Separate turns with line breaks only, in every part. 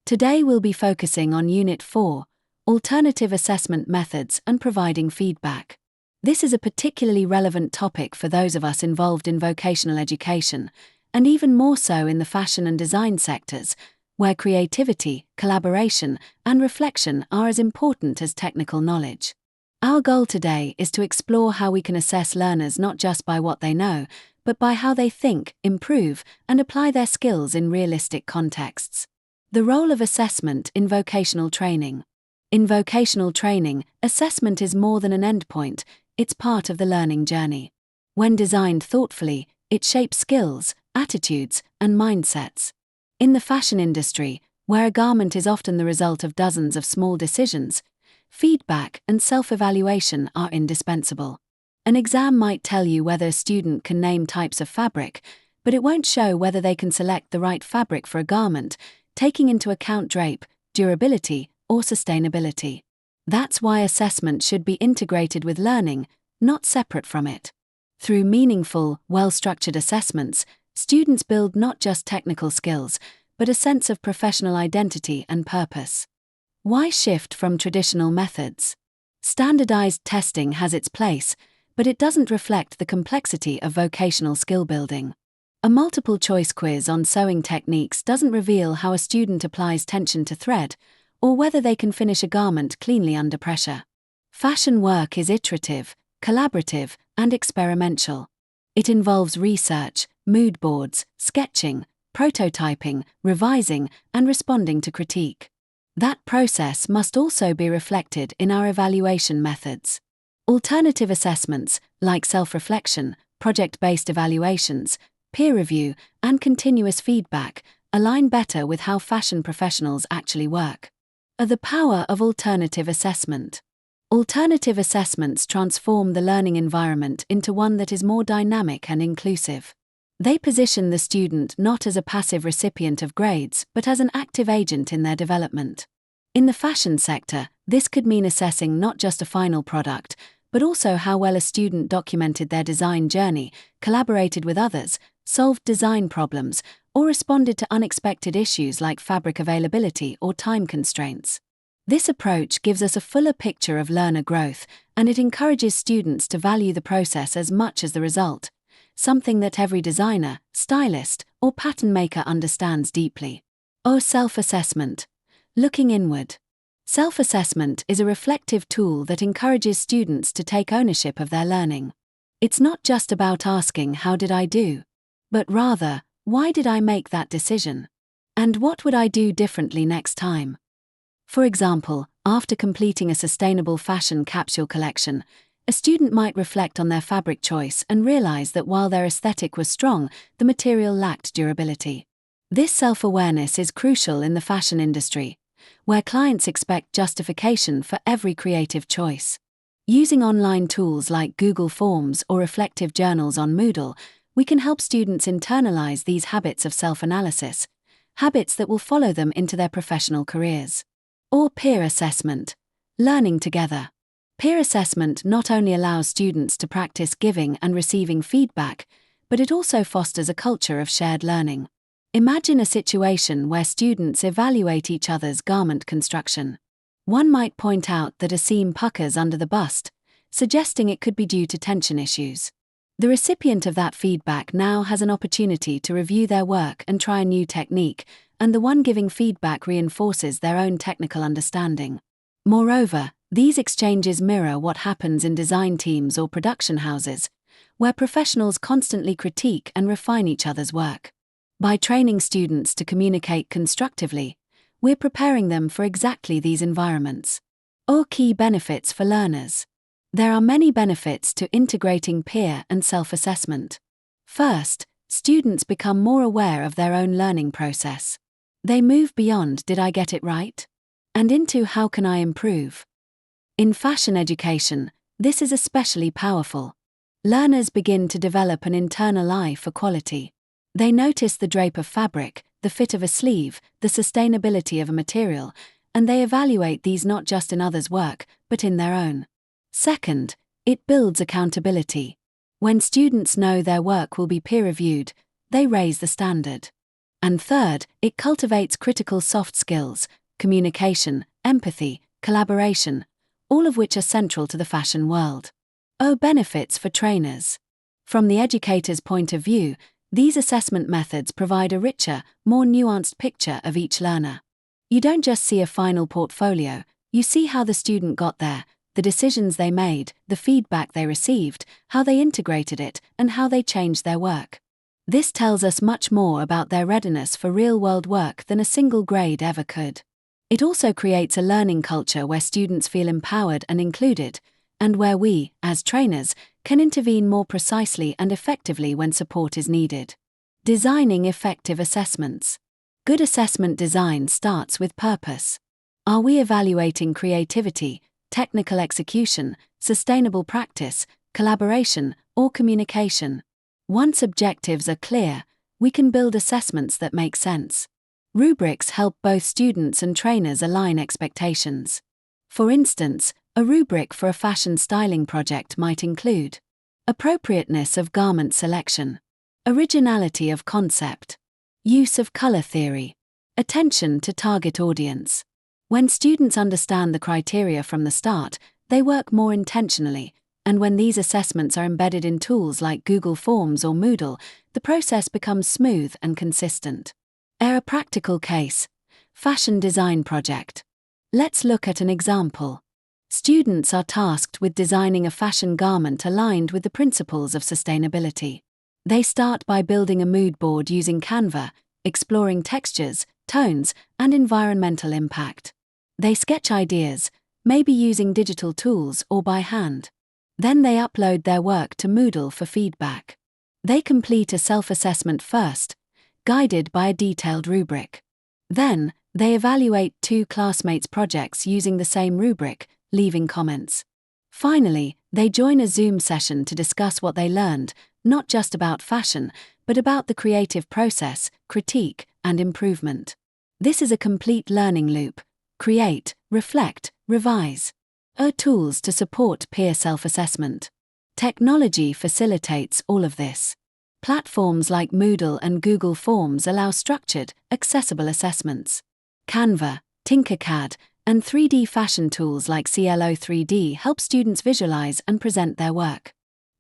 Today we'll be focusing on Unit 4, Alternative Assessment Methods and Providing Feedback. This is a particularly relevant topic for those of us involved in vocational education, and even more so in the fashion and design sectors, where creativity, collaboration, and reflection are as important as technical knowledge. Our goal today is to explore how we can assess learners not just by what they know, but by how they think, improve, and apply their skills in realistic contexts. The role of assessment in vocational training. In vocational training, assessment is more than an endpoint, it's part of the learning journey. When designed thoughtfully, it shapes skills, attitudes, and mindsets. In the fashion industry, where a garment is often the result of dozens of small decisions, feedback and self-evaluation are indispensable. An exam might tell you whether a student can name types of fabric, but it won't show whether they can select the right fabric for a garment, taking into account drape, durability, or sustainability. That's why assessment should be integrated with learning, not separate from it. Through meaningful, well-structured assessments, students build not just technical skills, but a sense of professional identity and purpose. Why shift from traditional methods? Standardized testing has its place, but it doesn't reflect the complexity of vocational skill building. A multiple-choice quiz on sewing techniques doesn't reveal how a student applies tension to thread, or whether they can finish a garment cleanly under pressure. Fashion work is iterative, collaborative, and experimental. It involves research, mood boards, sketching, prototyping, revising, and responding to critique. That process must also be reflected in our evaluation methods. Alternative assessments, like self-reflection, project-based evaluations, peer review, and continuous feedback, align better with how fashion professionals actually work. The power of alternative assessment. Alternative assessments transform the learning environment into one that is more dynamic and inclusive. They position the student not as a passive recipient of grades, but as an active agent in their development. In the fashion sector, this could mean assessing not just a final product, but also how well a student documented their design journey, collaborated with others, solved design problems, or responded to unexpected issues like fabric availability or time constraints. This approach gives us a fuller picture of learner growth, and it encourages students to value the process as much as the result, something that every designer, stylist, or pattern maker understands deeply. Self-assessment. Looking inward. Self-assessment is a reflective tool that encourages students to take ownership of their learning. It's not just about asking, "How did I do?" but rather, "Why did I make that decision? And what would I do differently next time?" For example, after completing a sustainable fashion capsule collection, a student might reflect on their fabric choice and realize that while their aesthetic was strong, the material lacked durability. This self-awareness is crucial in the fashion industry, where clients expect justification for every creative choice. Using online tools like Google Forms or reflective journals on Moodle, we can help students internalize these habits of self-analysis, habits that will follow them into their professional careers. Or peer assessment. Learning together. Peer assessment not only allows students to practice giving and receiving feedback, but it also fosters a culture of shared learning. Imagine a situation where students evaluate each other's garment construction. One might point out that a seam puckers under the bust, suggesting it could be due to tension issues. The recipient of that feedback now has an opportunity to review their work and try a new technique, and the one giving feedback reinforces their own technical understanding. Moreover, these exchanges mirror what happens in design teams or production houses, where professionals constantly critique and refine each other's work. By training students to communicate constructively, we're preparing them for exactly these environments. Key benefits for learners. There are many benefits to integrating peer and self-assessment. First, students become more aware of their own learning process. They move beyond "Did I get it right?" and into "How can I improve?" In fashion education, this is especially powerful. Learners begin to develop an internal eye for quality. They notice the drape of fabric, the fit of a sleeve, the sustainability of a material, and they evaluate these not just in others' work, but in their own. Second, it builds accountability. When students know their work will be peer-reviewed, they raise the standard. And third, it cultivates critical soft skills, communication, empathy, collaboration, all of which are central to the fashion world. Benefits for trainers. From the educator's point of view, these assessment methods provide a richer, more nuanced picture of each learner. You don't just see a final portfolio, you see how the student got there, the decisions they made, the feedback they received, how they integrated it, and how they changed their work. This tells us much more about their readiness for real-world work than a single grade ever could. It also creates a learning culture where students feel empowered and included, and where we, as trainers, can intervene more precisely and effectively when support is needed. Designing effective assessments. Good assessment design starts with purpose. Are we evaluating creativity, technical execution, sustainable practice, collaboration, or communication? Once objectives are clear, we can build assessments that make sense. Rubrics help both students and trainers align expectations. For instance, a rubric for a fashion styling project might include appropriateness of garment selection, originality of concept, use of color theory, attention to target audience. When students understand the criteria from the start, they work more intentionally, and when these assessments are embedded in tools like Google Forms or Moodle, the process becomes smooth and consistent. A practical case. Fashion design project. Let's look at an example. Students are tasked with designing a fashion garment aligned with the principles of sustainability. They start by building a mood board using Canva, exploring textures, tones, and environmental impact. They sketch ideas, maybe using digital tools or by hand. Then they upload their work to Moodle for feedback. They complete a self-assessment first, guided by a detailed rubric. Then, they evaluate two classmates' projects using the same rubric, leaving comments. Finally, they join a Zoom session to discuss what they learned, not just about fashion, but about the creative process, critique, and improvement. This is a complete learning loop. Create, reflect, revise. Tools to support peer self-assessment. Technology facilitates all of this. Platforms like Moodle and Google Forms allow structured, accessible assessments. Canva, Tinkercad, and 3D fashion tools like CLO3D help students visualize and present their work.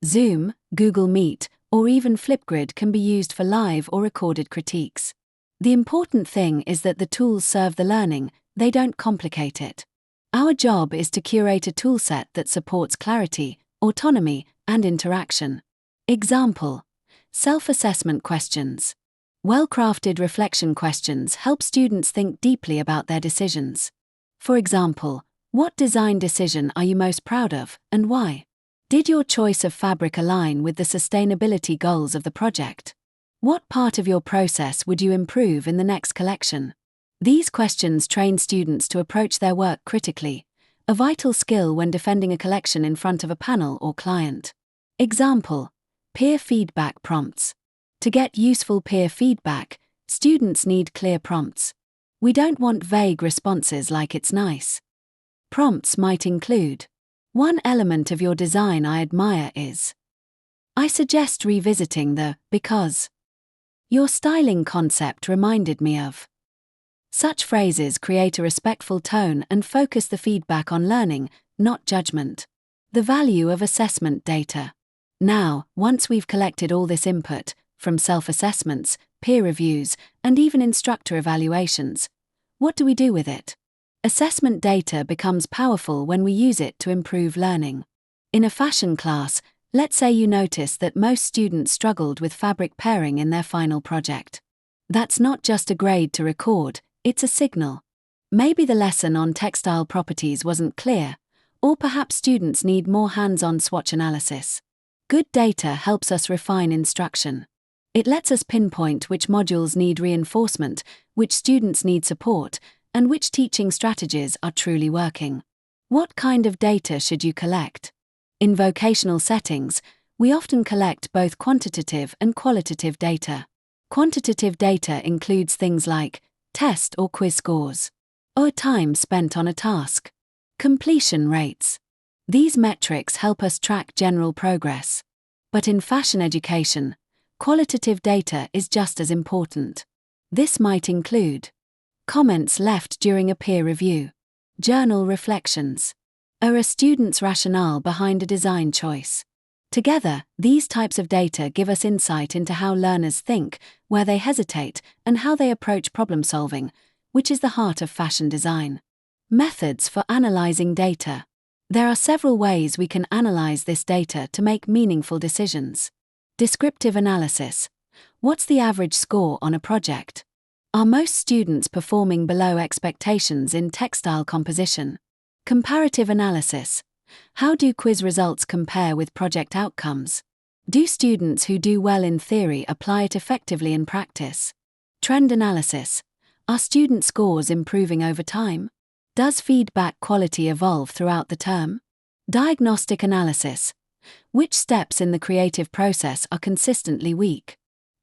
Zoom, Google Meet, or even Flipgrid can be used for live or recorded critiques. The important thing is that the tools serve the learning, they don't complicate it. Our job is to curate a toolset that supports clarity, autonomy, and interaction. Example: self-assessment questions. Well-crafted reflection questions help students think deeply about their decisions. For example, what design decision are you most proud of, and why? Did your choice of fabric align with the sustainability goals of the project? What part of your process would you improve in the next collection? These questions train students to approach their work critically, a vital skill when defending a collection in front of a panel or client. Example: peer feedback prompts. To get useful peer feedback, students need clear prompts. We don't want vague responses like "it's nice." Prompts might include: one element of your design I admire is. I suggest revisiting the because. Your styling concept reminded me of. Such phrases create a respectful tone and focus the feedback on learning, not judgment. The value of assessment data. Now, once we've collected all this input, from self-assessments, peer reviews, and even instructor evaluations, what do we do with it? Assessment data becomes powerful when we use it to improve learning. In a fashion class, let's say you notice that most students struggled with fabric pairing in their final project. That's not just a grade to record, it's a signal. Maybe the lesson on textile properties wasn't clear, or perhaps students need more hands-on swatch analysis. Good data helps us refine instruction. It lets us pinpoint which modules need reinforcement, which students need support, and which teaching strategies are truly working. What kind of data should you collect? In vocational settings, we often collect both quantitative and qualitative data. Quantitative data includes things like test or quiz scores, or time spent on a task, completion rates. These metrics help us track general progress. But in fashion education, qualitative data is just as important. This might include comments left during a peer review, journal reflections, or a student's rationale behind a design choice. Together, these types of data give us insight into how learners think, where they hesitate, and how they approach problem solving, which is the heart of fashion design. Methods for analyzing data. There are several ways we can analyze this data to make meaningful decisions. Descriptive analysis. What's the average score on a project? Are most students performing below expectations in textile composition? Comparative analysis. How do quiz results compare with project outcomes? Do students who do well in theory apply it effectively in practice? Trend analysis. Are student scores improving over time? Does feedback quality evolve throughout the term? Diagnostic analysis. Which steps in the creative process are consistently weak?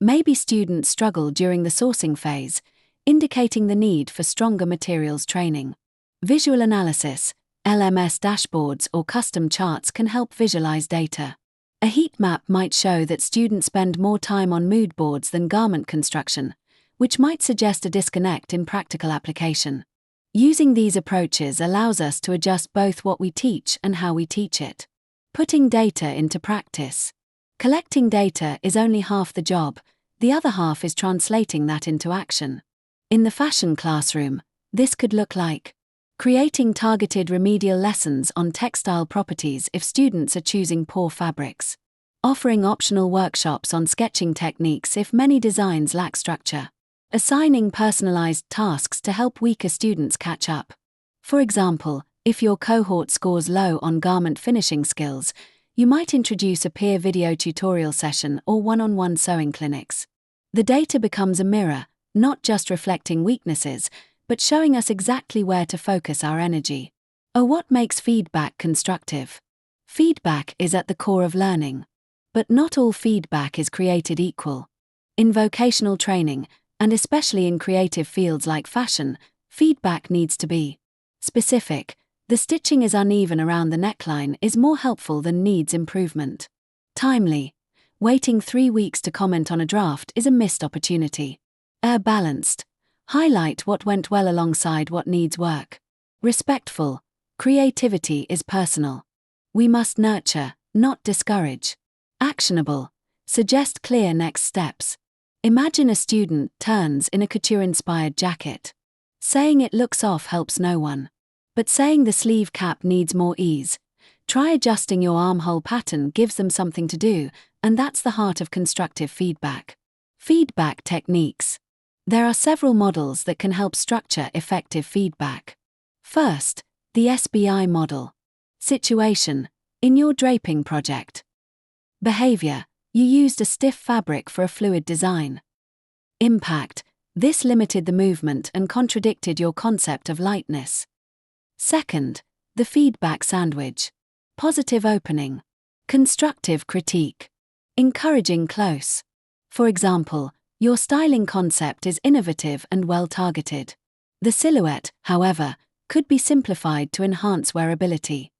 Maybe students struggle during the sourcing phase, indicating the need for stronger materials training. Visual analysis. LMS dashboards or custom charts can help visualize data. A heat map might show that students spend more time on mood boards than garment construction, which might suggest a disconnect in practical application. Using these approaches allows us to adjust both what we teach and how we teach it. Putting data into practice. Collecting data is only half the job, the other half is translating that into action. In the fashion classroom, this could look like creating targeted remedial lessons on textile properties if students are choosing poor fabrics. Offering optional workshops on sketching techniques if many designs lack structure. Assigning personalized tasks to help weaker students catch up. For example, if your cohort scores low on garment finishing skills, you might introduce a peer video tutorial session or one-on-one sewing clinics. The data becomes a mirror, not just reflecting weaknesses, but showing us exactly where to focus our energy. What makes feedback constructive? Feedback is at the core of learning. But not all feedback is created equal. In vocational training, and especially in creative fields like fashion, feedback needs to be specific. The stitching is uneven around the neckline is more helpful than needs improvement. Timely. Waiting 3 weeks to comment on a draft is a missed opportunity. Balanced. Highlight what went well alongside what needs work. Respectful. Creativity is personal. We must nurture, not discourage. Actionable. Suggest clear next steps. Imagine a student turns in a couture-inspired jacket. Saying it looks off helps no one. But saying the sleeve cap needs more ease. Try adjusting your armhole pattern gives them something to do, and that's the heart of constructive feedback. Feedback techniques. There are several models that can help structure effective feedback. First, the SBI model. Situation. In your draping project. Behavior. You used a stiff fabric for a fluid design. Impact. This limited the movement and contradicted your concept of lightness. Second, the feedback sandwich. Positive opening. Constructive critique. Encouraging close. For example, your styling concept is innovative and well-targeted. The silhouette, however, could be simplified to enhance wearability.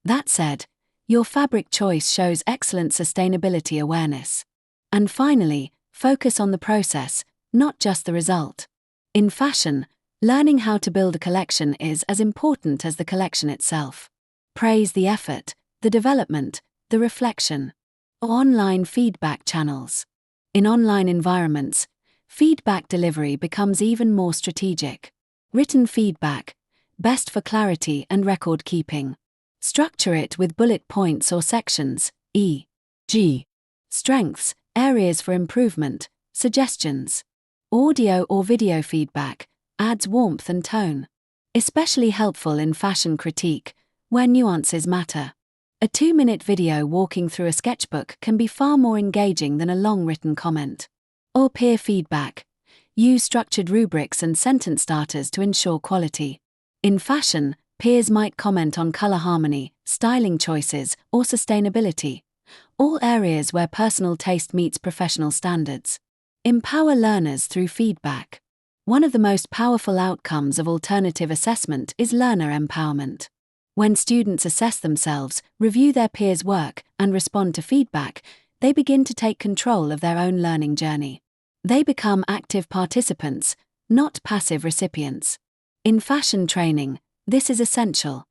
That said, your fabric choice shows excellent sustainability awareness. And finally, focus on the process, not just the result. In fashion, learning how to build a collection is as important as the collection itself. Praise the effort, the development, the reflection. Online feedback channels. In online environments, feedback delivery becomes even more strategic. Written feedback, best for clarity and record keeping. Structure it with bullet points or sections, e.g. strengths, areas for improvement, suggestions. Audio or video feedback adds warmth and tone. Especially helpful in fashion critique, where nuances matter. A 2-minute video walking through a sketchbook can be far more engaging than a long written comment. Or peer feedback. Use structured rubrics and sentence starters to ensure quality. In fashion, peers might comment on color harmony, styling choices, or sustainability. All areas where personal taste meets professional standards. Empower learners through feedback. One of the most powerful outcomes of alternative assessment is learner empowerment. When students assess themselves, review their peers' work, and respond to feedback, they begin to take control of their own learning journey. They become active participants, not passive recipients. In fashion training, this is essential.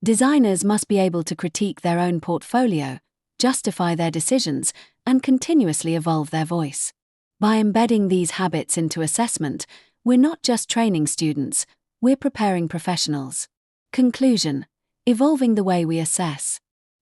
Designers must be able to critique their own portfolio, justify their decisions, and continuously evolve their voice. By embedding these habits into assessment, we're not just training students, we're preparing professionals. Conclusion: evolving the way we assess.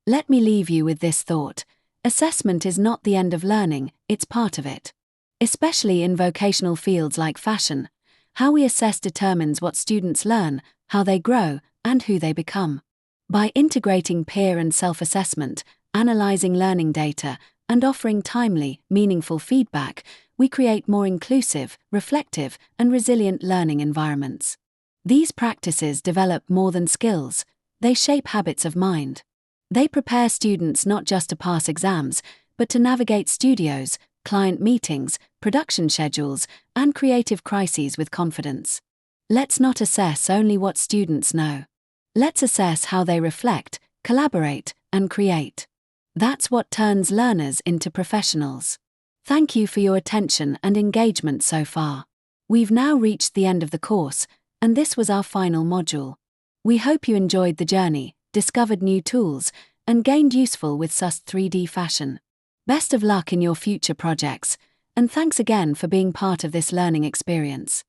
Let me leave you with this thought: assessment is not the end of learning, it's part of it. Especially in vocational fields like fashion, how we assess determines what students learn, how they grow, and who they become. By integrating peer and self-assessment, analysing learning data, and offering timely, meaningful feedback, we create more inclusive, reflective, and resilient learning environments. These practices develop more than skills, they shape habits of mind. They prepare students not just to pass exams, but to navigate studios, client meetings, production schedules, and creative crises with confidence. Let's not assess only what students know. Let's assess how they reflect, collaborate, and create. That's what turns learners into professionals. Thank you for your attention and engagement so far. We've now reached the end of the course, and this was our final module. We hope you enjoyed the journey, discovered new tools, and gained useful with SUST3DFASHION. Best of luck in your future projects, and thanks again for being part of this learning experience.